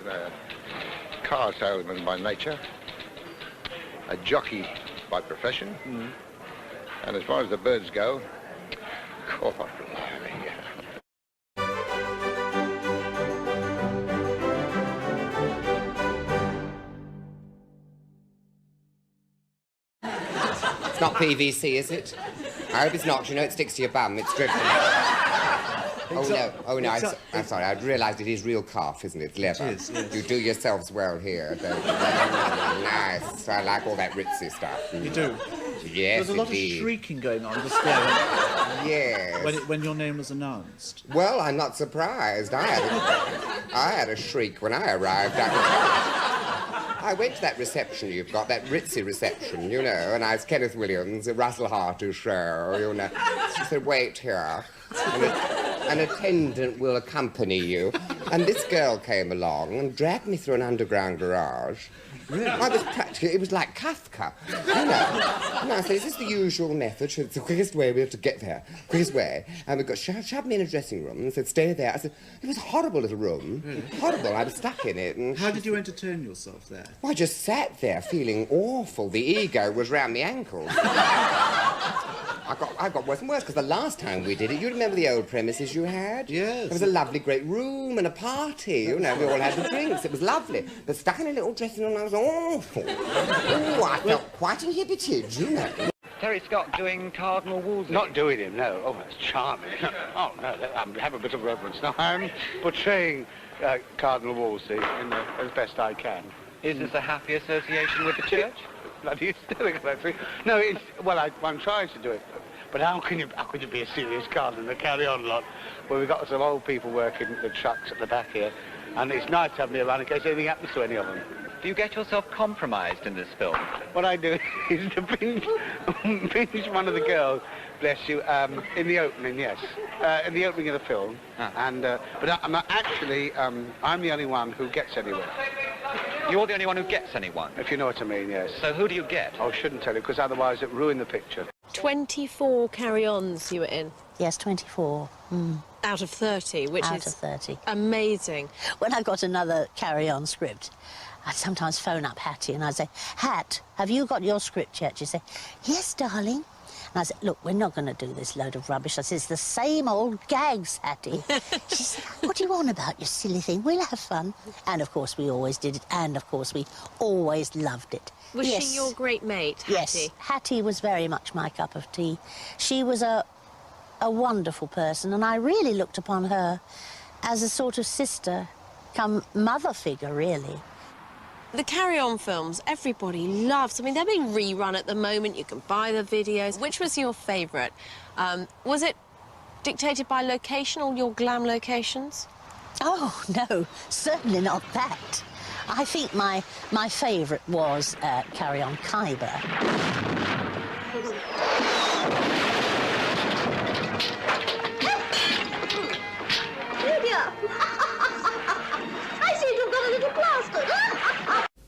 a car salesman by nature, a jockey by profession, and as far as the birds go, God, blimey. It's not PVC, is it? I hope it's not. You know it sticks to your bum. It's dreadful. Oh, no, I'm sorry. I'd realised it is real calf, isn't it? It's leather. It is, yes. You do yourselves well here, don't you? Nice. I like all that ritzy stuff. You do? Yes, There's a lot indeed. of shrieking going on just there. Yes. When your name was announced. Well, I'm not surprised. I had a shriek when I arrived. I went to that reception you've got, that ritzy reception, you know, and I was Kenneth Williams, a Russell Hawtrey show, you know. She said, wait here. An attendant will accompany you. And this girl came along and dragged me through an underground garage. Really? I was practically, it was like Kafka, you know. And I said, is this the usual method? She said, it's the quickest way we have to get there. Quickest way. And we got shoved me in a dressing room and said, stay there. I said, it was a horrible little room. Really? Horrible. I was stuck in it. And how did you entertain yourself there? well, I just sat there feeling awful. The ego was round the ankles. I got worse and worse, because the last time we did it, you remember the old premises you had? Yes. There was a lovely great room and a party, you know, we all had the drinks, it was lovely. But stuck in a little dressing room, I was awful. Oh, I felt quite inhibited, you know. Terry Scott doing Cardinal Wolsey? Not doing him, no. Oh, that's charming. Oh, no, have a bit of reverence. No, I'm portraying Cardinal Wolsey as best I can. Is this a happy association with the church? Bloody hysterical, actually. No, one tries to do it. But how can you be a serious cardinal and carry on a lot? Well, we've got some old people working the trucks at the back here, and it's nice to have me around in case anything happens to any of them. Do you get yourself compromised in this film? What I do is to pinch one of the girls, bless you, in the opening, yes. In the opening of the film. Ah. And, but I'm not actually, I'm the only one who gets anywhere. You're the only one who gets anyone? If you know what I mean, yes. So who do you get? I shouldn't tell you, because otherwise it ruined the picture. 24 carry-ons you were in? Yes, 24. Out of 30, which is... Out of 30. Amazing. When I got another carry-on script, I'd sometimes phone up Hattie and I'd say, Hat, have you got your script yet? She'd say, yes, darling. And I said, look, we're not going to do this load of rubbish. I said, it's the same old gags, Hattie. She said, what do you want about, you silly thing? We'll have fun. And, of course, we always did it. And, of course, we always loved it. Was she your great mate, Hattie? Yes, Hattie was very much my cup of tea. She was a wonderful person, and I really looked upon her as a sort of sister, come mother figure, really. The carry-on films, everybody loves. I mean, they're being rerun at the moment. You can buy the videos. Which was your favourite? Was it dictated by location, all your glam locations? Oh, no, certainly not that. I think my favourite was Carry On Khyber. I seem to have got a little plaster.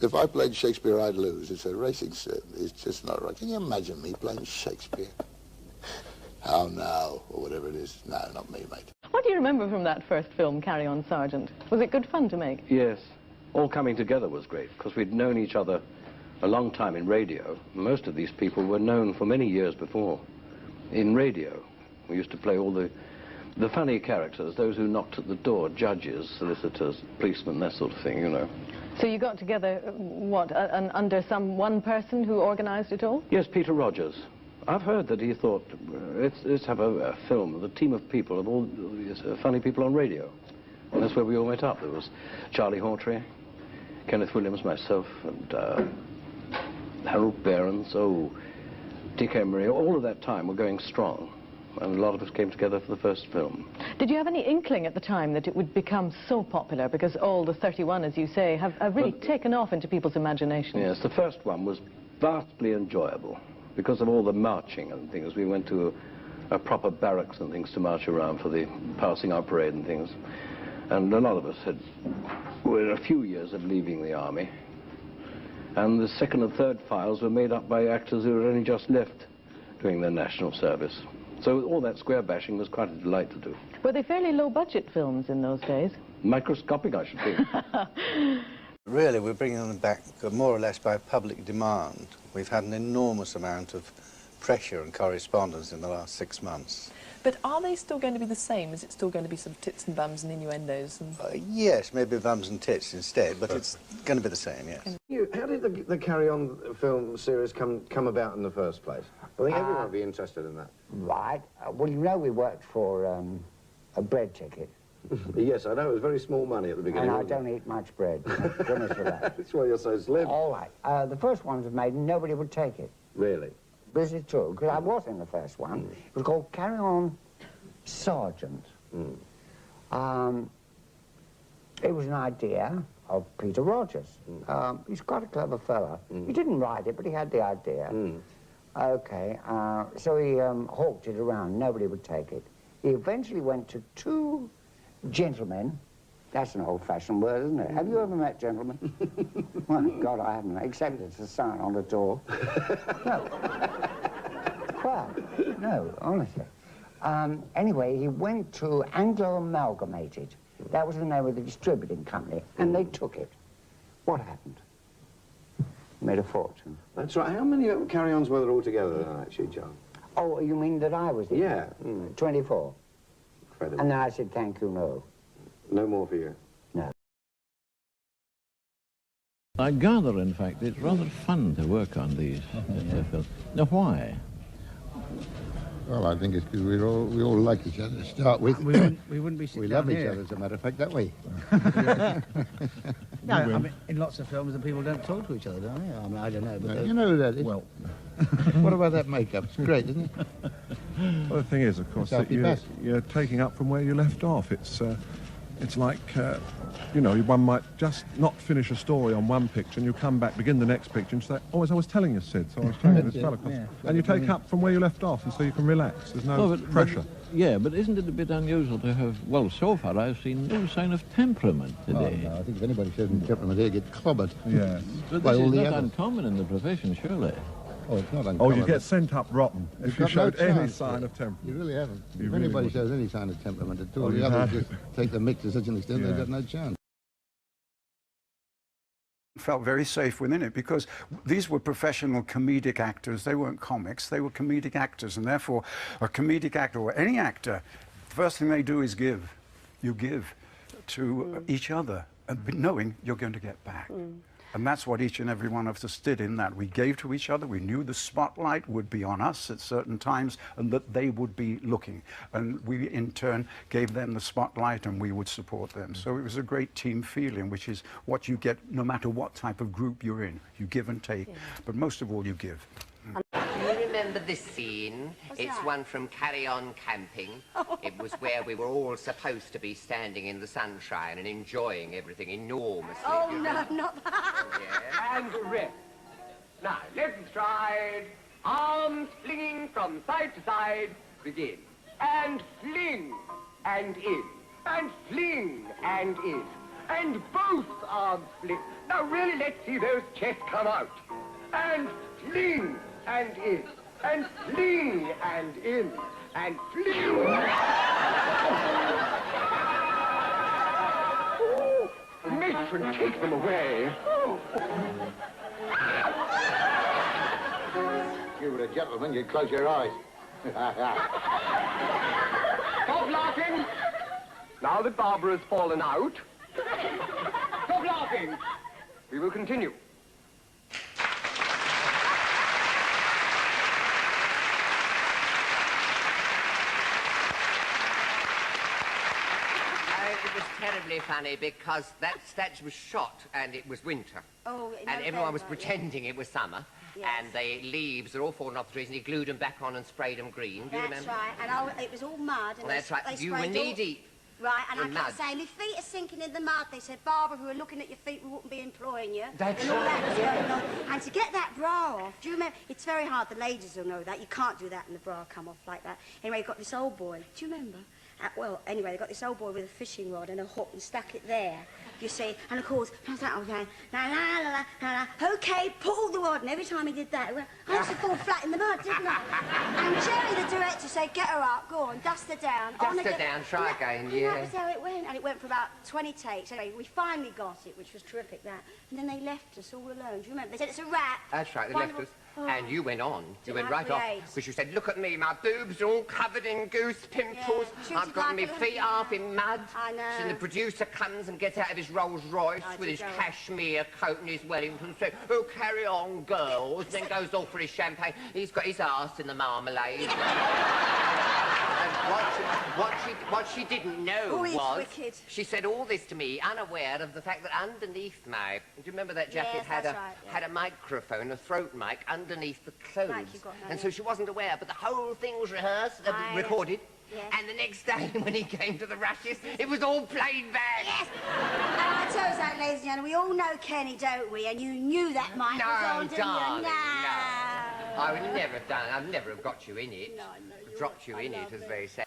If I played Shakespeare, I'd lose. It's a racing set. It's just not right. Can you imagine me playing Shakespeare? Oh, no, or whatever it is. No, not me, mate. What do you remember from that first film, Carry On, Sergeant? Was it good fun to make? Yes. All coming together was great, because we'd known each other a long time in radio. Most of these people were known for many years before. In radio, we used to play all the funny characters, those who knocked at the door, judges, solicitors, policemen, that sort of thing, you know. So you got together, what, under some one person who organised it all? Yes, Peter Rogers. I've heard that he thought, let's have a film with a team of people, of all these funny people on radio. And that's where we all met up. There was Charlie Hawtrey, Kenneth Williams, myself, and Harold Behrens, Dick Emery. All of that time were going strong. And a lot of us came together for the first film. Did you have any inkling at the time that it would become so popular? Because all the 31, as you say, have really taken off into people's imagination. Yes, the first one was vastly enjoyable because of all the marching and things. We went to a proper barracks and things to march around for the passing out parade and things. And a lot of us were a few years of leaving the army. And the second and third files were made up by actors who had only just left doing their national service. So all that square bashing was quite a delight to do. Were they fairly low-budget films in those days? Microscopic, I should think. Really, we're bringing them back more or less by public demand. We've had an enormous amount of pressure and correspondence in the last 6 months. But are they still going to be the same? Is it still going to be sort of tits and bums and innuendos? And... Yes, maybe bums and tits instead, but it's going to be the same, yes. How did the Carry On film series come about in the first place? I think everyone would be interested in that. Right. Well, you know we worked for a bread ticket. Yes, I know. It was very small money at the beginning. And I don't eat much bread. Thank goodness for that. That's why you're so slim. All right. The first one was made and nobody would take it. Really? This is true, because I was in the first one. It was called Carry On Sergeant. It was an idea of Peter Rogers. He's quite a clever fella. He didn't write it, but he had the idea. Okay, so he hawked it around. Nobody would take it. He eventually went to 2 gentlemen. That's an old-fashioned word, isn't it? Have you ever met gentlemen? Well, God, I haven't, except it's a sign on the door. No. Well, no, honestly. Anyway, he went to Anglo Amalgamated. That was the name of the distributing company, and they took it. What happened? Made a fortune. That's right. How many Carry-Ons were there altogether then, actually, John? Oh, you mean that I was in? Yeah. 24. Incredible. And then I said, thank you, no. No more for you? No. I gather, in fact, it's rather fun to work on these films. Now, why? Well, I think it's because we all like each other to start with. We wouldn't be sitting We love down each here. other, as a matter of fact, don't we? No, I mean, in lots of films, the people don't talk to each other, don't they? I mean, I don't know. But You know who that is? Well, what about that makeup? It's great, isn't it? Well, the thing is, of course, that you're taking up from where you left off. It's like, you know, one might just not finish a story on one picture and you come back, begin the next picture and say, oh, as I was telling you, Sid, so I was telling you this fella. Yeah. And you take up from where you left off, and so you can relax. There's no pressure. Yeah, but isn't it a bit unusual to have, well, so far I've seen no sign of temperament today. Oh, no, I think if anybody shows any temperament here, get clobbered. Yeah. But By this all is the not others. uncommon in the profession, surely. Oh, it's not uncommon. Oh, you get sent up rotten if you got no showed any chance, sign mate. of temperament. You really haven't. You If really anybody wouldn't. shows any sign of temperament at all, Oh, the you others had just take the mix to such an extent Yeah. they've got no chance. Felt very safe within it because these were professional comedic actors. They weren't comics, they were comedic actors, and therefore a comedic actor or any actor, the first thing they do is give. You give to each other and knowing you're going to get back. And that's what each and every one of us did in that. We gave to each other. We knew the spotlight would be on us at certain times and that they would be looking. And we, in turn, gave them the spotlight and we would support them. So it was a great team feeling, which is what you get no matter what type of group you're in. You give and take, but most of all, you give. Do you remember this scene? It's one from Carry On Camping. It was where we were all supposed to be standing in the sunshine and enjoying everything enormously. Oh, no, not that. And rest. Now, let's stride. Arms flinging from side to side. Begin. And fling. And in. And fling. And in. And both arms fling. Now, really, let's see those chests come out. And fling. And in. And fling. And in. And fling. Matron, take them away. If you were a gentleman, you'd close your eyes. Stop laughing. Now that Barbara's fallen out. Stop laughing. We will continue. It was terribly funny because that statue was shot and it was winter. Oh, and everyone was pretending it was summer. Yes. And the leaves are all fallen off the trees and he glued them back on and sprayed them green. Do you remember? That's right. And it was all mud. And That's right. You were knee-deep. Right, and I in kept mud. saying, my feet are sinking in the mud. They said, Barbara, if we were looking at your feet, we wouldn't be employing you. That's and all that was going on. And to get that bra off, do you remember? It's very hard. The ladies will know that. You can't do that and the bra come off like that. Anyway, you've got this old boy. Do you remember? Well, anyway, they got this old boy with a fishing rod and a hook and stuck it there, you see. And of course, I was like, okay, la la la la la, okay, pull the rod. And every time he did that, I used to fall flat in the mud, didn't I? And Jerry, the director, said, get her up, go on, dust her down. Dust her down, try again, yeah. And that was how it went. And it went for about 20 takes. Anyway, we finally got it, which was terrific, that. And then they left us all alone. Do you remember? They said, it's a wrap. That's right, they left us. Oh. And you went on. You went Like right off. AIDS. Because you said, look at me, my boobs are all covered in goose pimples. Yeah, I've got treated my like feet half in mud. I know. And the producer comes and gets out of his Rolls Royce with his cashmere coat and his Wellington and says, oh, carry on, girls. And then goes off for his champagne. He's got his arse in the marmalade. What she didn't know was... wicked. She said all this to me, unaware of the fact that underneath my... Do you remember that jacket Yes, had a microphone, a throat mic, underneath the clothes? And so she wasn't aware, but the whole thing was rehearsed, recorded. Yes. And the next day, when he came to the rushes, it was all played back. Yes! And I tell you that, ladies and gentlemen, we all know Kenny, don't we? And you knew that mic was on, didn't darling, you? no. I would never have done it. I'd never have got you in it. No, I know. Dropped you in it, as they say.